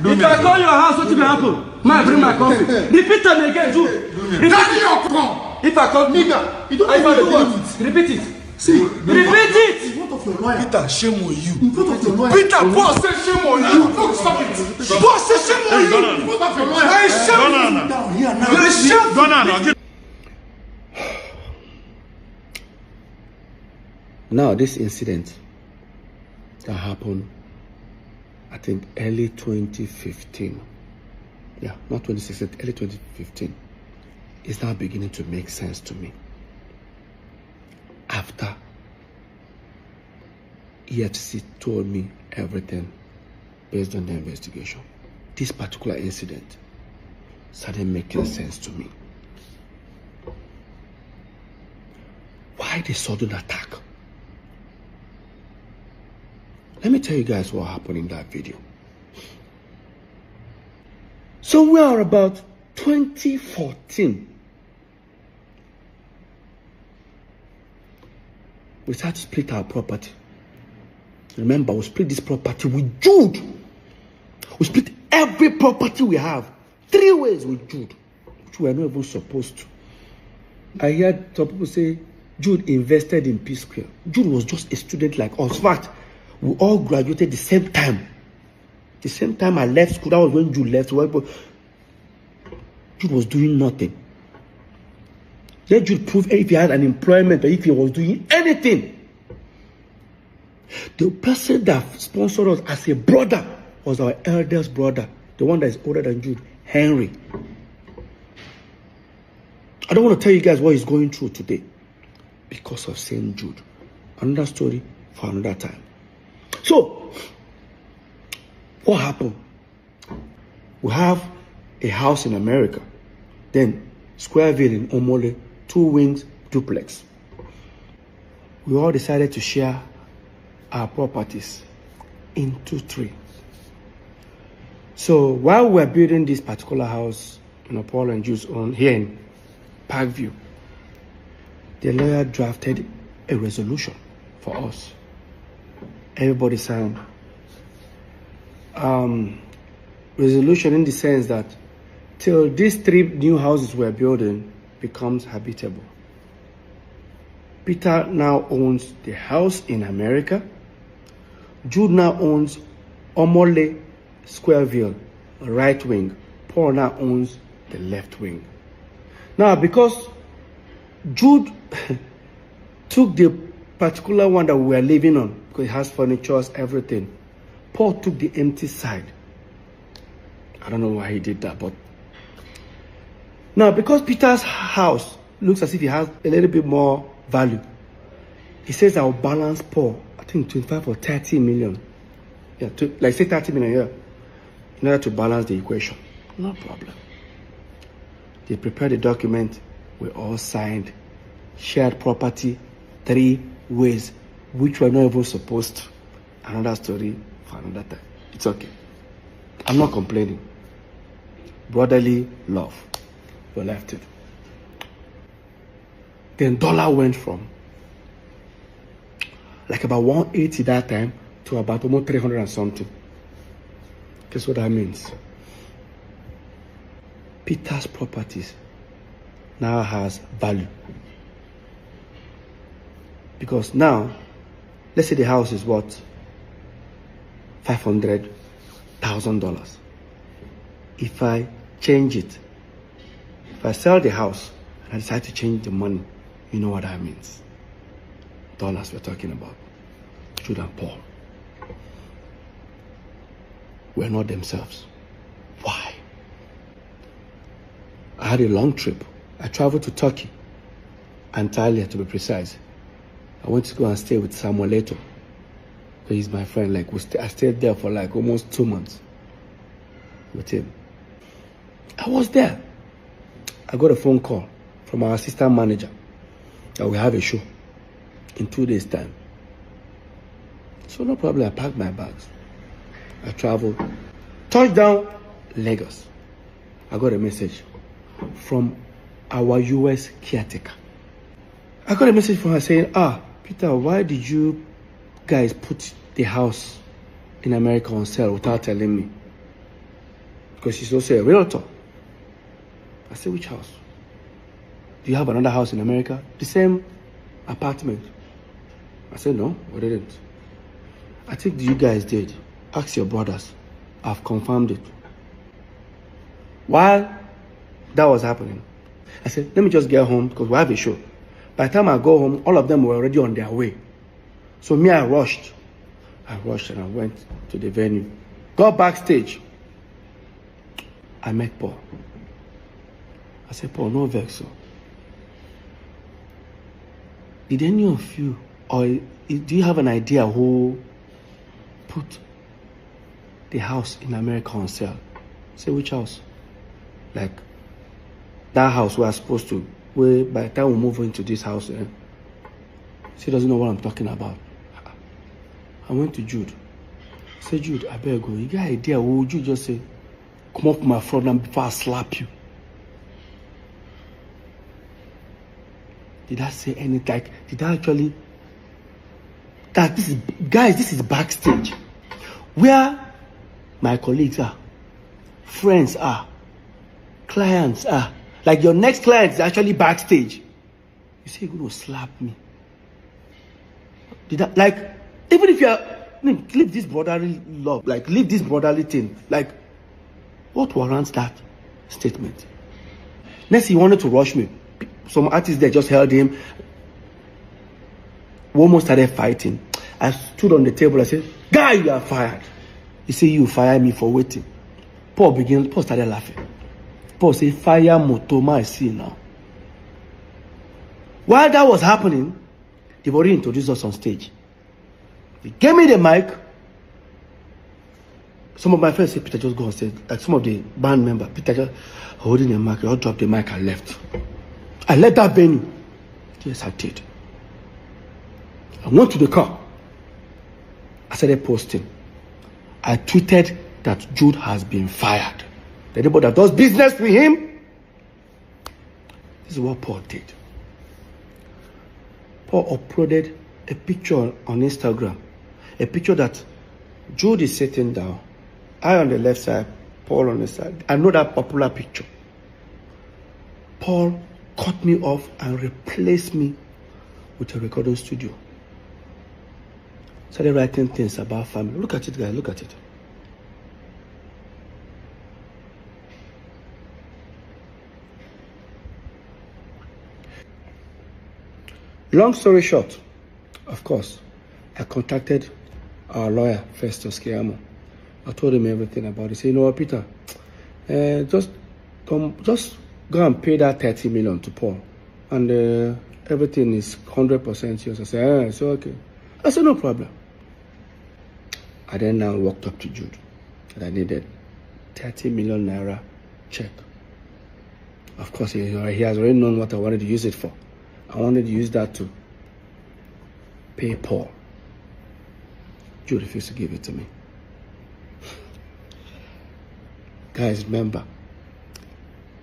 If I call your house, what will happen? I bring my coffee. Repeat them again, Jude. If I call nigga, you don't know what? Repeat it. See, repeat it. In front of your lawyer. Peter, shame on you. In front of your lawyer. Peter, boss say shame on you. No, stop it. Boss say shame on you. In front of your lawyer. I shame you. Down here now. I shame you. Now, this incident that happened, I think, early 2015. Yeah, not 2016, early 2015. Is now beginning to make sense to me. After EFCC told me everything based on the investigation, this particular incident started making sense to me. Why the sudden attack? Let me tell you guys what happened in that video. So we are about 2014. We started to split our property. Remember, we split this property with Jude. We split every property we have 3 ways with Jude, which we are not even supposed to. I heard some people say Jude invested in Psquare. Jude was just a student like us. In fact, we all graduated the same time. The same time I left school, that was when Jude left. Jude was doing nothing. Let Jude prove if he had an employment or if he was doing anything. The person that sponsored us as a brother was our eldest brother, the one that is older than Jude, Henry. I don't want to tell you guys what he's going through today because of St. Jude. Another story for another time. So, what happened? We have a house in America, then Squareville in Omole, 2 wings duplex. We all decided to share our properties into 3. So while we're building this particular house, Paul and Jude's own here in Parkview, the lawyer drafted a resolution for us. Everybody signed. Resolution in the sense that till these 3 new houses we're building becomes habitable. Peter now owns the house in America. Jude now owns Omole Squareville, right wing. Paul now owns the left wing. Now, because Jude took the particular one that we were living on, because it has furniture, everything, Paul took the empty side. I don't know why he did that, but now because Peter's house looks as if it has a little bit more value, he says I'll balance Paul, I think 25 or 30 million. Yeah, like say 30 million here, in order to balance the equation. No problem. They prepared the document, we all signed, shared property 3 ways, which we're not even supposed to. Another story for another time. It's okay. I'm not complaining. Brotherly love. We left it. Then dollar went from like about 180 that time to about almost 300 and something. Guess what that means? Peter's properties now has value. Because now, let's say the house is worth $500,000. If I change it, if I sell the house and I decide to change the money, you know what that means. Dollars we're talking about. Jude and Paul were not themselves. Why? I had a long trip. I traveled to Turkey, Antalya to be precise. I went to go and stay with Samuel Leto. He's my friend. Like I stayed there for like almost 2 months with him. I was there. I got a phone call from our assistant manager that we have a show in 2 days' time. So no problem, I packed my bags. I traveled. Touchdown, Lagos. I got a message from our US caretaker. I got a message from her saying, Peter, why did you guys put the house in America on sale without telling me? because she's also a realtor. I said, which house? Do you have another house in America? The same apartment. I said, no, we didn't. I think you guys did. Ask your brothers. I've confirmed it. While that was happening, I said, let me just get home because we have a show. By the time I go home, all of them were already on their way. So me, I rushed. And I went to the venue. Got backstage. I met Paul. I said, Paul, no vex. Did any of you, or do you have an idea who put the house in America on sale? I said, which house? Like, that house we are supposed to, where by the time we move into this house, she doesn't know what I'm talking about. I went to Jude. I said, Jude, I better go. You got an idea? What would you just say? Come up my front and before I slap you. Did I say anything? Like, did I actually? That this is, guys, this is backstage, where my colleagues are, friends are, clients are. Like your next client is actually backstage. You say you're going to slap me. Did I, like, even if you're, leave this brotherly love, like leave this brotherly thing. Like, what warrants that statement? Next, he wanted to rush me. Some artists there just held him. We almost started fighting. I stood on the table. I said, guy, you are fired. He said, you fired me for waiting. Paul started laughing. Paul said, fire Motoma, I see now. While that was happening, they've already introduced us on stage. They gave me the mic. Some of my friends said, Peter, just go on stage. Like some of the band members, Peter just holding the mic. I dropped the mic and left. I left that venue. Yes, I did. I went to the car. I started posting. I tweeted that Jude has been fired. Anybody that does business with him, this is what Paul did. Paul uploaded a picture on Instagram. A picture that Jude is sitting down. I on the left side, Paul on the side. I know that popular picture. Paul cut me off and replaced me with a recording studio. Started writing things about family. Look at it, guys. Look at it. Long story short, of course, I contacted our lawyer, Festus Kiamo. I told him everything about it. He said, you know what, Peter, just go and pay that 30 million to Paul. And everything is 100% yours. I said, it's okay. I said, no problem. I then now walked up to Jude and I needed 30 million naira check. Of course, he has already known what I wanted to use it for. I wanted to use that to pay Paul. Jude refused to give it to me. Guys, remember,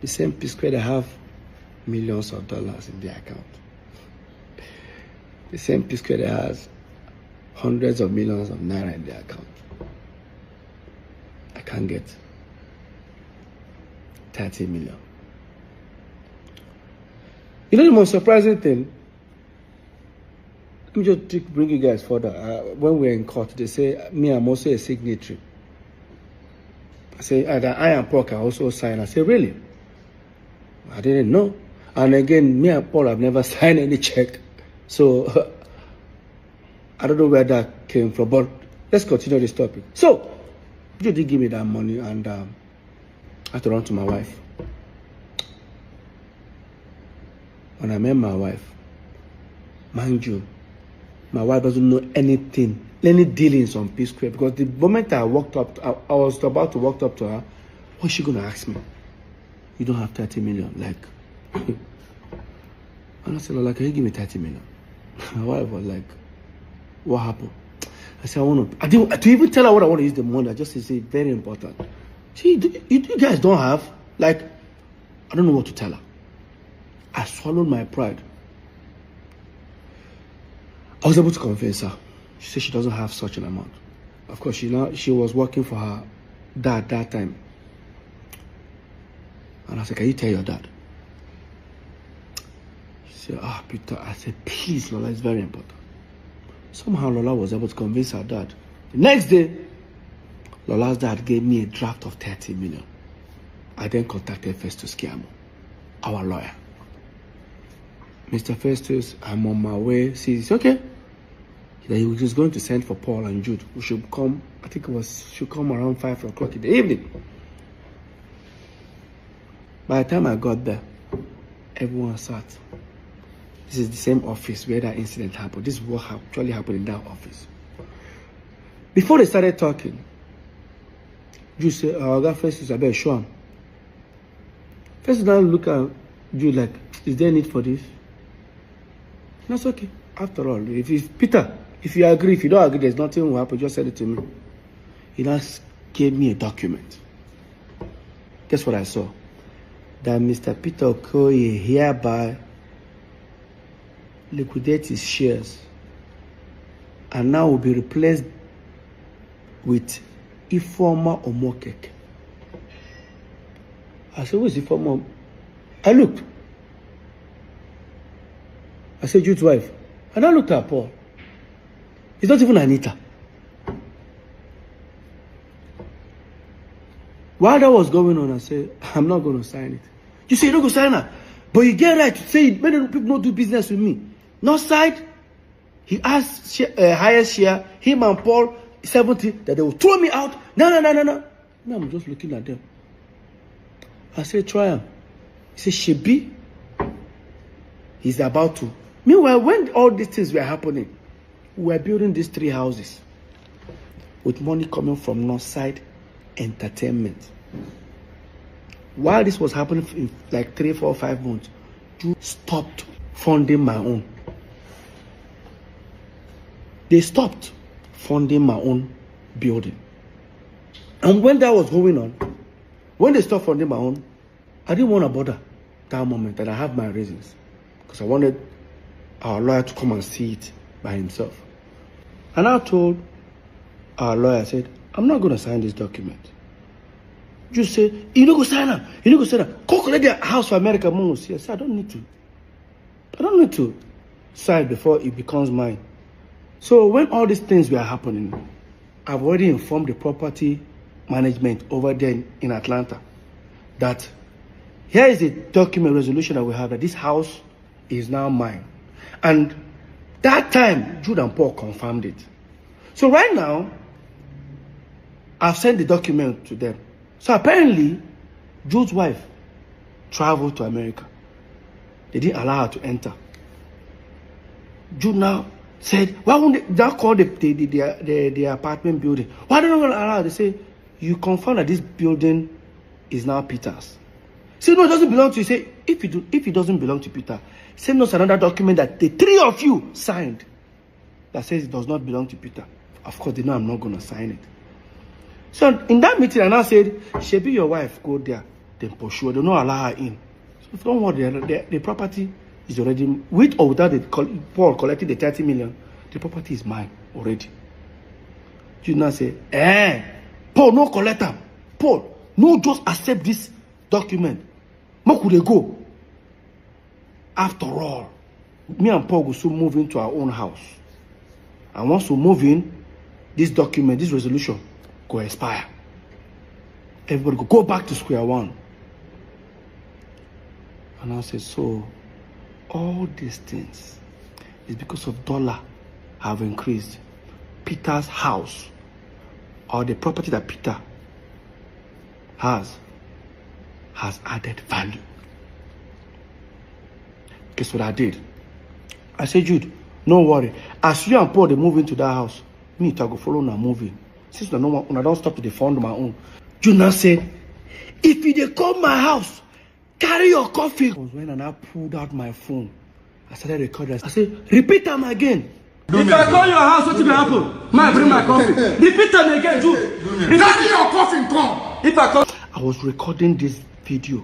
the same Psquare that have millions of dollars in their account. The same Psquare that has hundreds of millions of naira in their account. I can't get 30 million. You know the most surprising thing? Let me just bring you guys further. When we're in court, they say, me, I'm also a signatory. I say, I and Paul can also sign. I say, really? I didn't know. And again, me and Paul have never signed any check. So, I don't know where that came from. But let's continue this topic. So, you did give me that money and I had to run to my wife. When I met my wife, mind you, my wife doesn't know anything, any dealings on Psquare, because the moment I walked up, I was about to walk up to her, what's she going to ask me? You don't have 30 million, like. And I said, like, can you give me 30 million? My wife was like, what happened? I said, I didn't even tell her what I want to use the money. I just said, very important. See, you guys don't have, like, I don't know what to tell her. I swallowed my pride. I was able to convince her. She said she doesn't have such an amount. Of course, she was working for her dad that time. And I said, can you tell your dad? He said, Peter. I said, please, Lola, it's very important. Somehow Lola was able to convince her dad. The next day, Lola's dad gave me a draft of 30 million. I then contacted Festus Kiamo, our lawyer. Mr. Festus, I'm on my way. He said, okay. He was just going to send for Paul and Jude. We should come, I think should come around 5 o'clock in the evening. By the time I got there, everyone sat. This is the same office where that incident happened. This is what actually happened in that office. Before they started talking, Jude said, I got Festus, I better show him. Festus now look at Jude like, is there a need for this? That's okay. After all, if Peter, if you agree, if you don't agree, there's nothing will happen, just send it to me. He just gave me a document. Guess what I saw? That Mr. Peter Okoye hereby liquidate his shares and now will be replaced with Ifeoma Omokeke. I said, who is Ifeoma? I looked. I said, Jude's wife. And I looked at Paul. It's not even Anita. While that was going on, I said, I'm not going to sign it. You say you don't go sign her. But you get right to say, many people don't do business with me. North side, he asked highest share, him and Paul, 70, that they will throw me out. No. Now I'm just looking at them. I said, try him. He said, Shebi, he's about to. Meanwhile, when all these things were happening, we were building these 3 houses with money coming from Northside Entertainment. While this was happening in like 3, 4, 5 months, you stopped funding my own. They stopped funding my own building. And when that was going on, when they stopped funding my own, I didn't want to bother that moment, and I have my reasons. Because I wanted our lawyer to come and see it by himself. And I told our lawyer, I said, I'm not going to sign this document. Just say, you don't go sign up. You don't go sign up. Go collect their house for America. Mom will say, I said, I don't need to. I don't need to sign before it becomes mine. So when all these things were happening, I've already informed the property management over there in Atlanta that here is a document resolution that we have that this house is now mine. And that time, Jude and Paul confirmed it. So right now, I've sent the document to them. So apparently, Jude's wife traveled to America. They didn't allow her to enter. Jude now said, why won't they call the apartment building? Why don't they allow her? They say, you confirm that this building is now Peter's. Say, no, it doesn't belong to you. Say, if it doesn't belong to Peter, send us another document that the 3 of you signed that says it does not belong to Peter. Of course, they know I'm not going to sign it. So in that meeting, I now said, Shebi, your wife, go there, then pursue her. They don't allow her in. So don't worry, the property is already, with or without Paul collecting the 30 million, the property is mine already. You now say, Paul, no collect them. Paul, no just accept this document. Where could they go? After all, me and Paul will soon move into our own house. And once we move in, this document, this resolution, go expire. Everybody go back to square one. And I said, so all these things is because of dollar have increased. Peter's house, or the property that Peter has added value. Guess what I did? I said, Jude, no worry. As you and Paul, they move into that house, me, I go follow now moving. Since I don't stop to defend my own. Jude now said, if you dey come my house, carry your coffee. I was when I pulled out my phone. I started recording. I said, repeat them again. If I call your house, what will happen? Man, bring my coffee. Repeat them again, Jude. Carry your coffee, come. If I call, I was recording this video.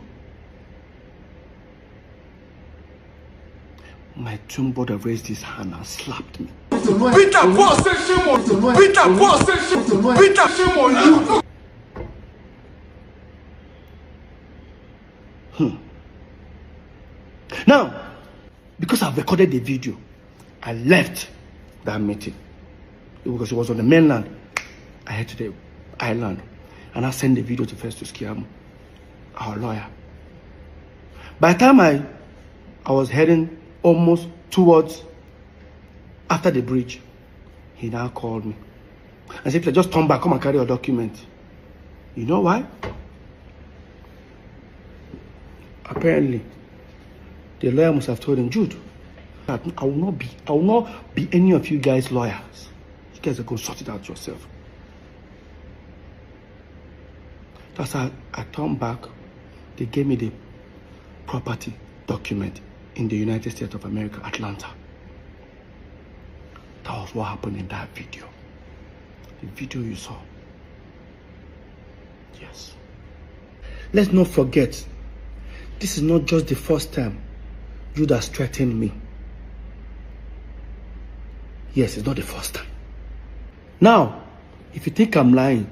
My twin brother raised his hand and slapped me. Peter, Paul said shame on you. Peter, Paul said shame on you. Peter, shame on you. Now, because I've recorded the video, I left that meeting because it was on the mainland. I head to the island and I sent the video to Festus Kiamu, our lawyer. By the time I was heading almost towards after the bridge, he now called me and said, just turn back, come and carry your document. You know why? Apparently, the lawyer must have told him, Jude, I will not be any of you guys' lawyers. You guys are going to sort it out yourself. That's how I turned back. They gave me the property document in the United States of America, Atlanta. That was what happened in that video. The video you saw. Yes. Let's not forget, this is not just the first time Jude has threatened me. Yes, it's not the first time. Now, if you think I'm lying,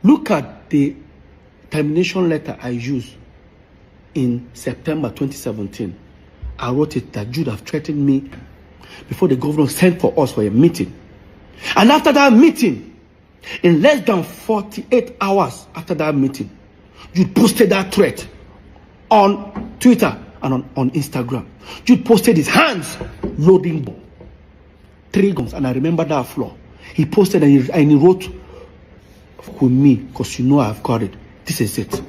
look at the termination letter I used in September 2017. I wrote it that Jude have threatened me before the governor sent for us for a meeting. And after that meeting, in less than 48 hours after that meeting, Jude posted that threat on Twitter and on Instagram. Jude posted his hands loading 3 guns, and I remember that floor. He posted and he wrote with me, because you know I've got it. This is it.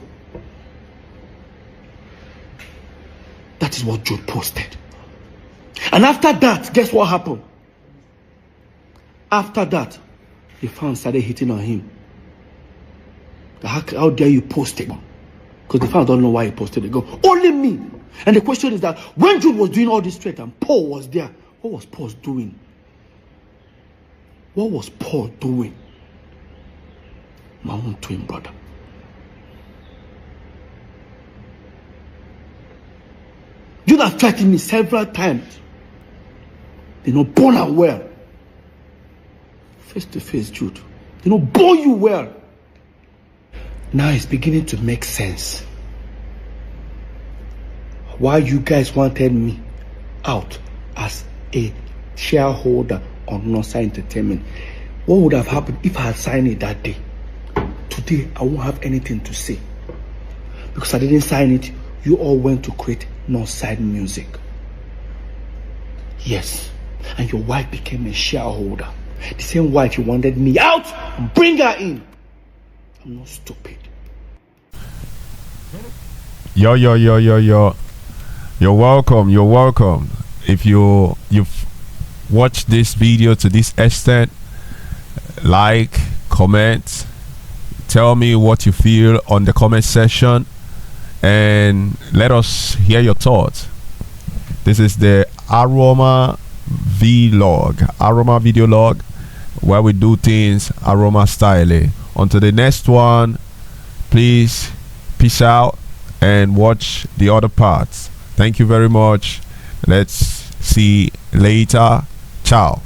That is what Jude posted. And after that, guess what happened? After that, the fans started hitting on him. How dare you post it? Because the fans don't know why he posted it. Go, only me. And the question is that when Jude was doing all this threat and Paul was there, what was Paul doing? What was Paul doing? My own twin brother. Jude has threatened me several times. They know born and well. Face to face, Jude. They know born you well. Now it's beginning to make sense. Why you guys wanted me out as a shareholder on Northside Entertainment. What would have happened if I had signed it that day? Today, I won't have anything to say. Because I didn't sign it, you all went to create Northside Music. Yes. And your wife became a shareholder. The same wife you wanted me out and bring her in. I'm not stupid. Yo. You're welcome. You're welcome. If you've watched this video to this extent, like, comment, tell me what you feel on the comment section, and let us hear your thoughts. This is the Aroma video log, where we do things Aroma style. Until the next one, please peace out and watch the other parts. Thank you very much. Let's see later. Ciao.